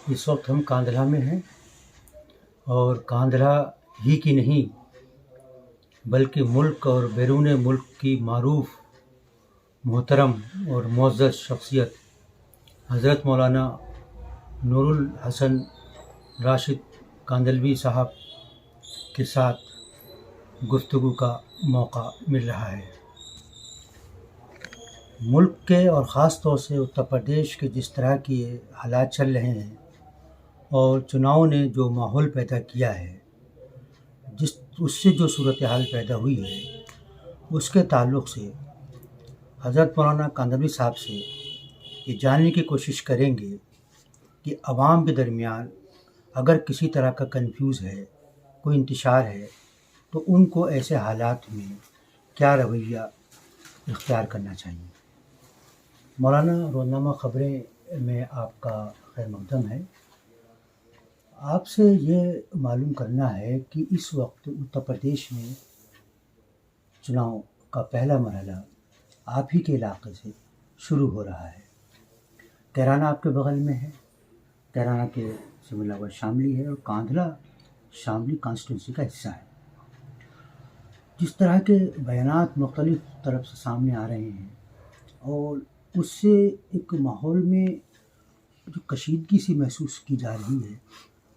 اس وقت ہم کاندھلہ میں ہیں، اور کاندھلہ ہی کی نہیں بلکہ ملک اور بیرون ملک کی معروف، محترم اور معزز شخصیت حضرت مولانا نور الحسن راشد کاندھلوی صاحب کے ساتھ گفتگو کا موقع مل رہا ہے۔ ملک کے اور خاص طور سے اتر پردیش کے جس طرح کی حالات چل رہے ہیں اور چناؤ نے جو ماحول پیدا کیا ہے، اس سے جو صورتحال پیدا ہوئی ہے، اس کے تعلق سے حضرت مولانا کاندھلوی صاحب سے یہ جاننے کی کوشش کریں گے کہ عوام کے درمیان اگر کسی طرح کا کنفیوز ہے، کوئی انتشار ہے، تو ان کو ایسے حالات میں کیا رویہ اختیار کرنا چاہیے۔ مولانا، روزنامہ خبریں میں آپ کا خیر مقدم ہے۔ آپ سے یہ معلوم کرنا ہے کہ اس وقت اتر پردیش میں چناؤ کا پہلا مرحلہ آپ ہی کے علاقے سے شروع ہو رہا ہے۔ کیرانہ آپ کے بغل میں ہے، کیرانہ کے سے ملا ہوا شاملی ہے، اور کاندھلہ شاملی کانسٹیٹوئنسی کا حصہ ہے۔ جس طرح کے بیانات مختلف طرف سے سامنے آ رہے ہیں، اور اس سے ایک ماحول میں جو کشیدگی سی محسوس کی جا رہی ہے،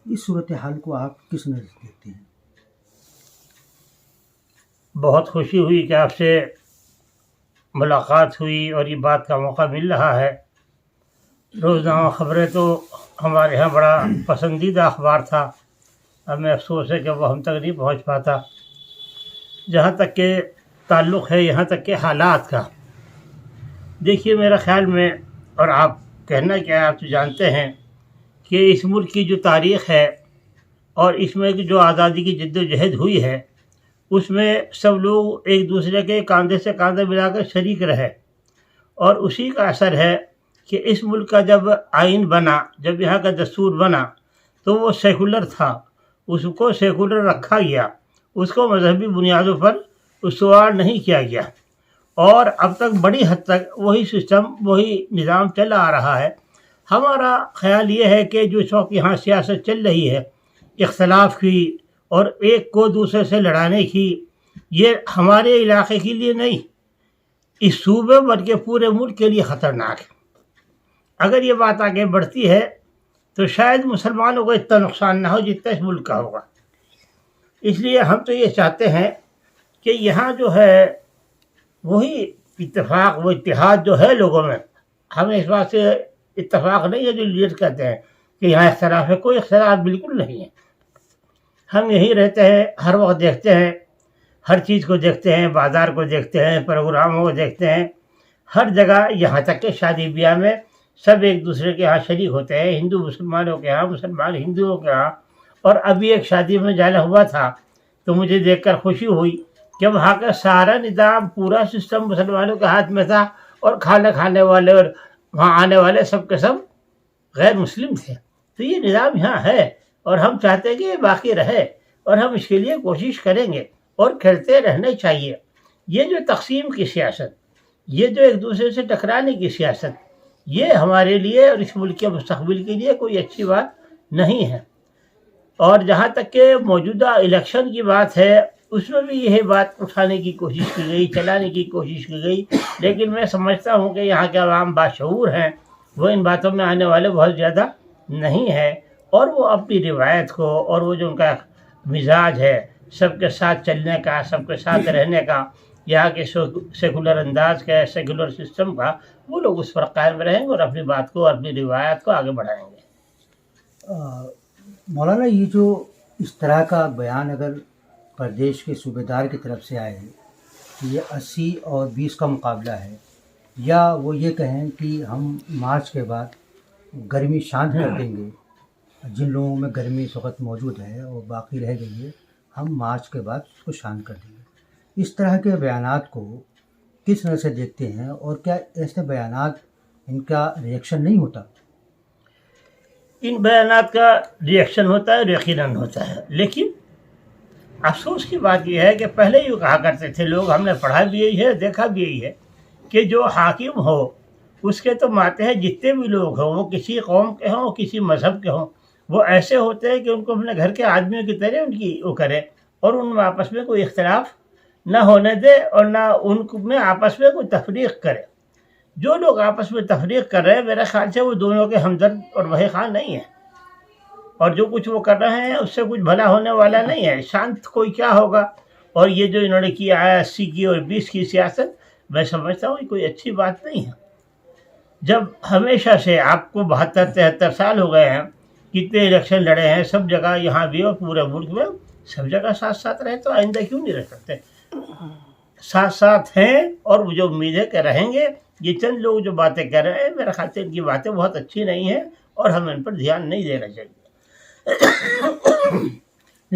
اس صورتحال کو آپ کس نظر سے دیکھتے ہیں؟ بہت خوشی ہوئی کہ آپ سے ملاقات ہوئی اور یہ بات کا موقع مل رہا ہے۔ روزنامہ خبریں تو ہمارے یہاں بڑا پسندیدہ اخبار تھا، اب میں افسوس ہے کہ وہ ہم تک نہیں پہنچ پاتا۔ جہاں تک کہ تعلق ہے یہاں تک کہ حالات کا، دیکھیے میرا خیال میں، اور آپ کہنا کیا ہے آپ تو جانتے ہیں کہ اس ملک کی جو تاریخ ہے اور اس میں جو آزادی کی جد و جہد ہوئی ہے، اس میں سب لوگ ایک دوسرے کے کاندھے سے کاندھا ملا کر شریک رہے، اور اسی کا اثر ہے کہ اس ملک کا جب آئین بنا، جب یہاں کا دستور بنا، تو وہ سیکولر تھا، اس کو سیکولر رکھا گیا، اس کو مذہبی بنیادوں پر استوار نہیں کیا گیا، اور اب تک بڑی حد تک وہی سسٹم، وہی نظام چلا آ رہا ہے۔ ہمارا خیال یہ ہے کہ جو اس وقت یہاں سیاست چل رہی ہے اختلاف کی اور ایک کو دوسرے سے لڑانے کی، یہ ہمارے علاقے کے لیے نہیں، اس صوبے بلکہ پورے ملک کے لیے خطرناک ہے۔ اگر یہ بات آگے بڑھتی ہے تو شاید مسلمانوں کو اتنا نقصان نہ ہو جتنا اس ملک کا ہوگا۔ اس لیے ہم تو یہ چاہتے ہیں کہ یہاں جو ہے وہی اتفاق، وہ اتحاد جو ہے لوگوں میں، ہمیں اس بات سے اتفاق نہیں ہے جو لیڈر کہتے ہیں کہ یہاں اختلاف ہے، کوئی اختلاف بالکل نہیں ہے۔ ہم یہی رہتے ہیں، ہر وقت دیکھتے ہیں، ہر چیز کو دیکھتے ہیں، بازار کو دیکھتے ہیں، پروگراموں کو دیکھتے ہیں، ہر جگہ، یہاں تک کہ شادی بیاہ میں سب ایک دوسرے کے ہاں شریک ہوتے ہیں، ہندو مسلمانوں کے ہاں، مسلمان ہندوؤں کے ہاں۔ اور ابھی ایک شادی میں جانا ہوا تھا تو مجھے دیکھ کر خوشی ہوئی کہ وہاں کا سارا نظام، پورا سسٹم مسلمانوں کے ہاتھ میں تھا، اور کھانا کھانے والے اور وہاں آنے والے سب کے سب غیر مسلم تھے۔ تو یہ نظام یہاں ہے، اور ہم چاہتے ہیں کہ یہ باقی رہے، اور ہم اس کے لیے کوشش کریں گے اور کرتے رہنا چاہیے۔ یہ جو تقسیم کی سیاست، یہ جو ایک دوسرے سے ٹکرانے کی سیاست، یہ ہمارے لیے اور اس ملک کے مستقبل کے لیے کوئی اچھی بات نہیں ہے۔ اور جہاں تک کہ موجودہ الیکشن کی بات ہے، اس میں بھی یہی بات اٹھانے کی کوشش کی گئی، چلانے کی کوشش کی گئی، لیکن میں سمجھتا ہوں کہ یہاں کے عوام باشعور ہیں، وہ ان باتوں میں آنے والے بہت زیادہ نہیں ہیں، اور وہ اپنی روایت کو، اور وہ جو ان کا مزاج ہے سب کے ساتھ چلنے کا، سب کے ساتھ رہنے کا، یہاں کے سیکولر انداز کا، سیکولر سسٹم کا، وہ لوگ اس پر قائم رہیں گے اور اپنی بات کو، اپنی روایت کو آگے بڑھائیں گے۔ مولانا، یہ جو اس طرح کا بیان اگر پردیش کے صوبے دار کی طرف سے آئے کہ یہ 80 اور 20 کا مقابلہ ہے، یا وہ یہ کہیں کہ ہم مارچ کے بعد گرمی شانت کر دیں گے، جن لوگوں میں گرمی اس وقت موجود ہے اور باقی رہ گئی ہے، ہم مارچ کے بعد اس کو شانت کر دیں گے، اس طرح کے بیانات کو کس طرح سے دیکھتے ہیں، اور کیا ایسے بیانات ان کا ریئیکشن نہیں ہوتا؟ ان بیانات کا ریئیکشن ہوتا ہے، یقیناً ہوتا ہے، لیکن افسوس کی بات یہ ہے کہ پہلے یوں کہا کرتے تھے لوگ، ہم نے پڑھا بھی یہی ہے، دیکھا بھی یہی ہے، کہ جو حاکم ہو اس کے تو ماتحت جتنے بھی لوگ ہوں، وہ کسی قوم کے ہوں، کسی مذہب کے ہوں، وہ ایسے ہوتے ہیں کہ ان کو اپنے گھر کے آدمیوں کی طرح ان کی وہ کرے، اور ان میں آپس میں کوئی اختلاف نہ ہونے دے، اور نہ ان میں آپس میں کوئی تفریق کرے۔ جو لوگ آپس میں تفریق کر رہے ہیں، میرے خیال سے وہ دونوں کے ہمدرد اور وحی خواہ نہیں ہیں، اور جو کچھ وہ کر رہے ہیں اس سے کچھ بھلا ہونے والا نہیں ہے۔ شانت کوئی کیا ہوگا؟ اور یہ جو انہوں نے کیا ہے 80 کی اور 20 کی سیاست، میں سمجھتا ہوں یہ کوئی اچھی بات نہیں ہے۔ جب ہمیشہ سے آپ کو 72-73 سال ہو گئے ہیں، کتنے الیکشن لڑے ہیں، سب جگہ یہاں بھی اور پورے ملک میں سب جگہ ساتھ ساتھ رہے، تو آئندہ کیوں نہیں رہ سکتے؟ ساتھ ساتھ ہیں، اور وہ جو امید ہے کہ رہیں گے۔ یہ چند لوگ جو باتیں کر رہے ہیں، میرے خیال سے ان کی باتیں بہت اچھی نہیں ہیں، اور ہمیں ان پر دھیان نہیں دینا چاہیے۔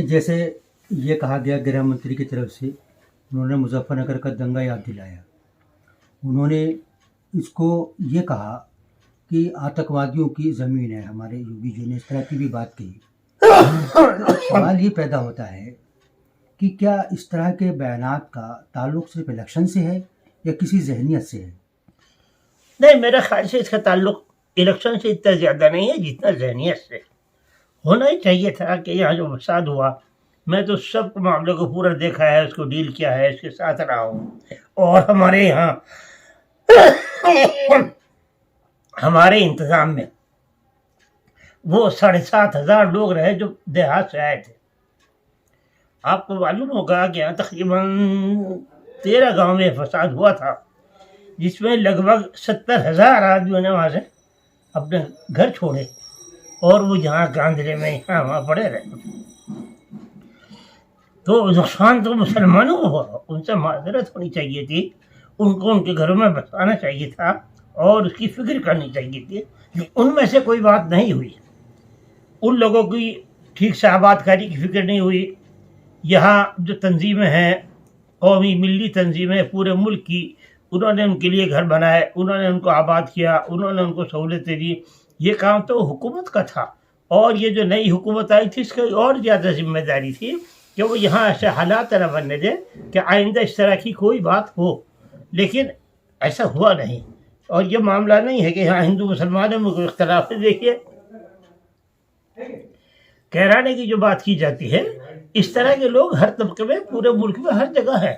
جیسے یہ کہا گیا گرہ منتری کی طرف سے، انہوں نے مظفر نگر کا دنگا یاد دلایا، انہوں نے اس کو یہ کہا کہ آتنکوادیوں کی زمین ہے ہمارے یوگی جی نے اس طرح کی بھی بات کہی۔ سوال یہ پیدا ہوتا ہے کہ کیا اس طرح کے بیانات کا تعلق صرف الیکشن سے ہے یا کسی ذہنیت سے ہے؟ نہیں، میرے خیال سے اس کا تعلق الیکشن سے اتنا زیادہ نہیں ہے جتنا ذہنیت سے۔ ہونا ہی چاہیے تھا کہ یہاں جو فساد ہوا، میں تو سب معاملے کو پورا دیکھا ہے، اس کو ڈیل کیا ہے، اس کے ساتھ رہا ہوں، اور ہمارے یہاں ہمارے انتظام میں وہ 7,500 لوگ رہے جو دیہات سے آئے تھے۔ آپ کو معلوم ہوگا کہ یہاں تقریباً 13 گاؤں میں فساد ہوا تھا، جس میں لگ بھگ 70,000 آدمیوں نے وہاں سے اپنے گھر چھوڑے، اور وہ جہاں کاندھلے میں یہاں وہاں پڑے رہے۔ تو نقصان تو مسلمانوں کو ہوا، ان سے معذرت ہونی چاہیے تھی، ان کو ان کے گھروں میں بسانا چاہیے تھا، اور اس کی فکر کرنی چاہیے تھی، لیکن ان میں سے کوئی بات نہیں ہوئی۔ ان لوگوں کی ٹھیک سے آباد کاری کی فکر نہیں ہوئی۔ یہاں جو تنظیمیں ہیں، قومی ملی تنظیمیں پورے ملک کی، انہوں نے ان کے لیے گھر بنائے، انہوں نے ان کو آباد کیا، انہوں نے ان کو سہولتیں دی۔ یہ کام تو حکومت کا تھا، اور یہ جو نئی حکومت آئی تھی اس کی اور زیادہ ذمہ داری تھی کہ وہ یہاں ایسے حالات نہ بننے دے کہ آئندہ اس طرح کی کوئی بات ہو، لیکن ایسا ہوا نہیں۔ اور یہ معاملہ نہیں ہے کہ یہاں ہندو مسلمانوں میں کوئی اختلاف ہے۔ دیکھیے، کہرانے کی جو بات کی جاتی ہے، اس طرح کے لوگ ہر طبقے میں پورے ملک میں ہر جگہ ہیں۔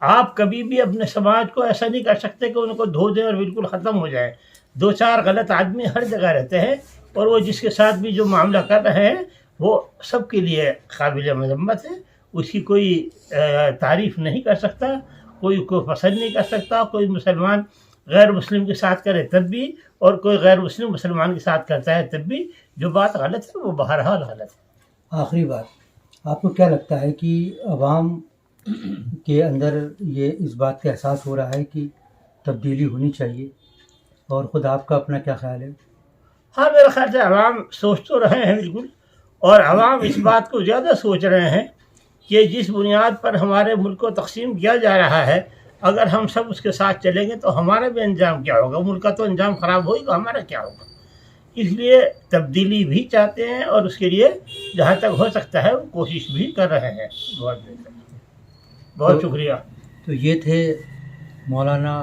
آپ کبھی بھی اپنے سماج کو ایسا نہیں کر سکتے کہ ان کو دھو دیں اور بالکل ختم ہو جائے۔ 2-4 غلط آدمی ہر جگہ رہتے ہیں، اور وہ جس کے ساتھ بھی جو معاملہ کر رہے ہیں وہ سب کے لیے قابل مذمت ہے۔ اس کی کوئی تعریف نہیں کر سکتا، کوئی کو پسند نہیں کر سکتا۔ کوئی مسلمان غیر مسلم کے ساتھ کرے تب بھی، اور کوئی غیر مسلم مسلمان کے ساتھ کرتا ہے تب بھی، جو بات غلط ہے وہ بہرحال غلط ہے۔ آخری بات، آپ کو کیا لگتا ہے کہ عوام کے اندر یہ اس بات کا احساس ہو رہا ہے کہ تبدیلی ہونی چاہیے، اور خود آپ کا اپنا کیا خیال ہے؟ ہاں، میرے خیال سے عوام سوچ تو رہے ہیں بالکل، اور عوام اس بات کو زیادہ سوچ رہے ہیں کہ جس بنیاد پر ہمارے ملک کو تقسیم کیا جا رہا ہے، اگر ہم سب اس کے ساتھ چلیں گے تو ہمارا بھی انجام کیا ہوگا؟ ملک کا تو انجام خراب ہوگی، تو ہمارا کیا ہوگا؟ اس لیے تبدیلی بھی چاہتے ہیں، اور اس کے لیے جہاں تک ہو سکتا ہے وہ کوشش بھی کر رہے ہیں۔ بہت بہتر، بہت شکریہ۔ تو یہ تھے مولانا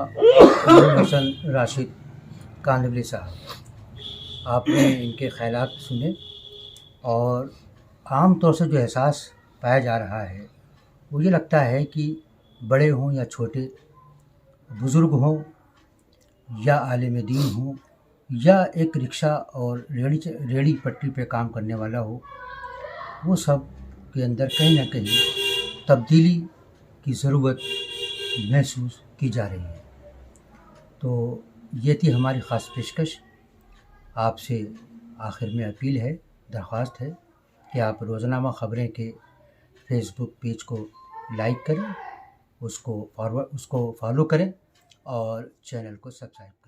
نور حسن راشد کاندھلے صاحب۔ آپ نے ان کے خیالات سنے، اور عام طور سے جو احساس پایا جا رہا ہے وہ یہ لگتا ہے کہ بڑے ہوں یا چھوٹے، بزرگ ہوں یا عالم دین ہوں، یا ایک رکشہ اور ریڑھی پٹری پہ کام کرنے والا ہو، وہ سب کے اندر کہیں نہ کہیں تبدیلی کی ضرورت محسوس کی جا رہی ہے۔ تو یہ تھی ہماری خاص پیشکش۔ آپ سے آخر میں اپیل ہے، درخواست ہے کہ آپ روزنامہ خبریں کے فیس بک پیج کو لائک کریں، اس کو فالو کریں، اور چینل کو سبسکرائب کریں۔